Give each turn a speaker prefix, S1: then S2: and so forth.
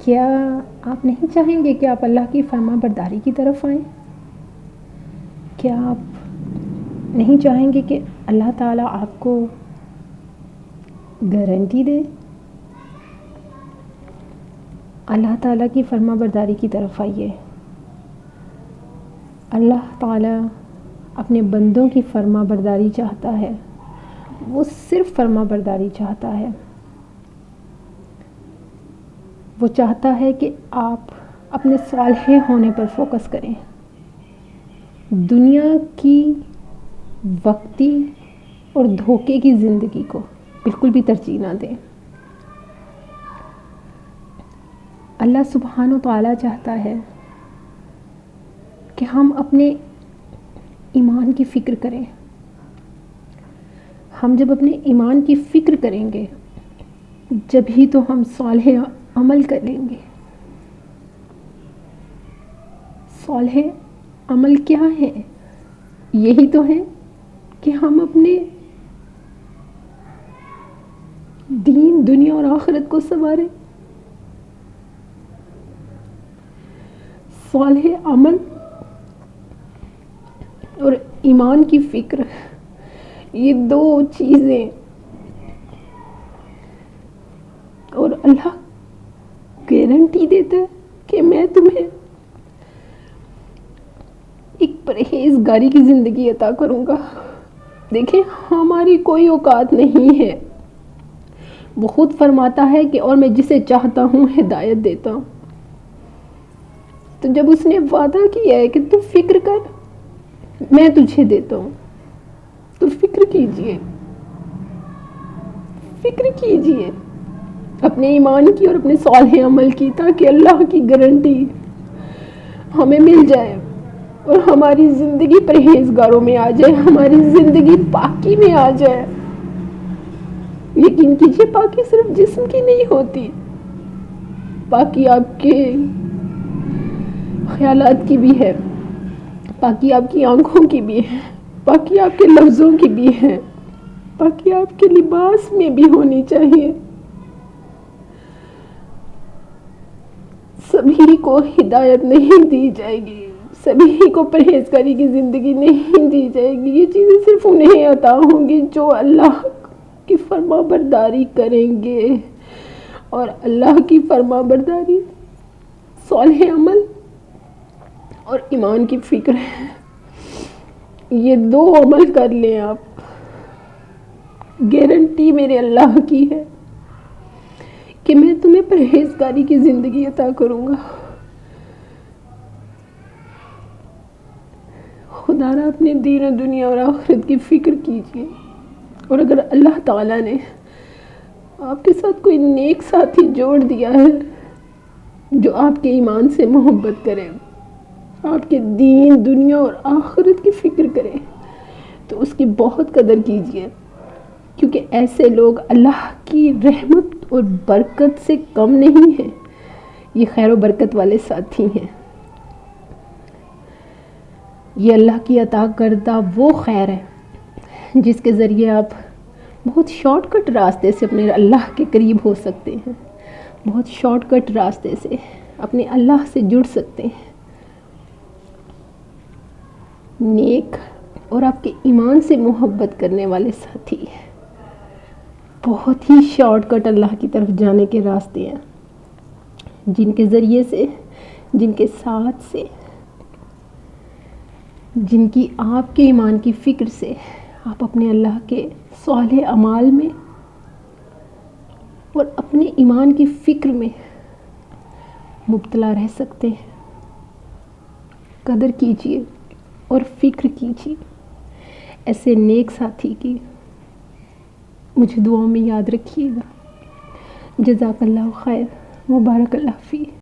S1: کیا آپ نہیں چاہیں گے کہ آپ اللہ کی فرما برداری کی طرف آئیں؟ کیا آپ نہیں چاہیں گے کہ اللہ تعالیٰ آپ کو گارنٹی دے؟ اللہ تعالیٰ کی فرما برداری کی طرف آئیے۔ اللہ تعالیٰ اپنے بندوں کی فرما برداری چاہتا ہے، وہ صرف فرما برداری چاہتا ہے۔ وہ چاہتا ہے کہ آپ اپنے صالح ہونے پر فوکس کریں، دنیا کی وقتی اور دھوکے کی زندگی کو بالکل بھی ترجیح نہ دیں۔ اللہ سبحانہ و تعالیٰ چاہتا ہے کہ ہم اپنے ایمان کی فکر کریں۔ ہم جب اپنے ایمان کی فکر کریں گے جب ہی تو ہم صالح عمل کریں گے۔ صالح عمل کیا ہے؟ یہی تو ہے کہ ہم اپنے دین، دنیا اور آخرت کو سنواریں۔ صالح عمل اور ایمان کی فکر، یہ دو چیزیں، اور اللہ گارنٹی دیتا ہے کہ میں تمہیں ایک پرہیزگاری کی زندگی عطا کروں گا۔ دیکھیں، ہماری کوئی اوقات نہیں ہے۔ وہ خود فرماتا ہے کہ اور میں جسے چاہتا ہوں ہدایت دیتا ہوں۔ تو جب اس نے وعدہ کیا ہے کہ تو فکر کر، میں تجھے دیتا ہوں، تو فکر کیجئے، فکر کیجئے اپنے ایمان کی اور اپنے صالح عمل کی، تاکہ اللہ کی گارنٹی ہمیں مل جائے اور ہماری زندگی پرہیزگاروں میں آ جائے، ہماری زندگی پاکی میں آ جائے۔ یقین کیجئے، پاکی صرف جسم کی نہیں ہوتی، پاکی آپ کے خیالات کی بھی ہے، پاکی آپ کی آنکھوں کی بھی ہے، پاکی آپ کے لفظوں کی بھی ہے، پاکی آپ کے لباس میں بھی ہونی چاہیے۔ سبھی کو ہدایت نہیں دی جائے گی، سبھی کو پرہیزگاری کی زندگی نہیں دی جائے گی۔ یہ چیزیں صرف انہیں عطا ہوں گی جو اللہ کی فرما برداری کریں گے، اور اللہ کی فرما برداری، صالح عمل اور ایمان کی فکر ہے۔ یہ دو عمل کر لیں آپ، گارنٹی میرے اللہ کی ہے کہ میں تمہیں پرہیزگاری کی زندگی عطا کروں گا۔ خدا را اپنے دین و دنیا اور آخرت کی فکر کیجئے، اور اگر اللہ تعالیٰ نے آپ کے ساتھ کوئی نیک ساتھی جوڑ دیا ہے جو آپ کے ایمان سے محبت کرے، آپ کے دین، دنیا اور آخرت کی فکر کرے، تو اس کی بہت قدر کیجئے، کیونکہ ایسے لوگ اللہ کی رحمت اور برکت سے کم نہیں ہیں۔ یہ خیر و برکت والے ساتھی ہیں۔ یہ اللہ کی عطا کردہ وہ خیر ہے جس کے ذریعے آپ بہت شارٹ کٹ راستے سے اپنے اللہ کے قریب ہو سکتے ہیں، بہت شارٹ کٹ راستے سے اپنے اللہ سے جڑ سکتے ہیں۔ نیک اور آپ کے ایمان سے محبت کرنے والے ساتھی بہت ہی شارٹ کٹ اللہ کی طرف جانے کے راستے ہیں، جن کے ذریعے سے، جن کے ساتھ سے، جن کی آپ کے ایمان کی فکر سے آپ اپنے اللہ کے صالح اعمال میں اور اپنے ایمان کی فکر میں مبتلا رہ سکتے ہیں۔ قدر کیجئے اور فکر کیجئے ایسے نیک ساتھی کی۔ مجھے دعاؤں میں یاد رکھیے گا۔ جزاک اللہ خیر، مبارک اللہ فیک۔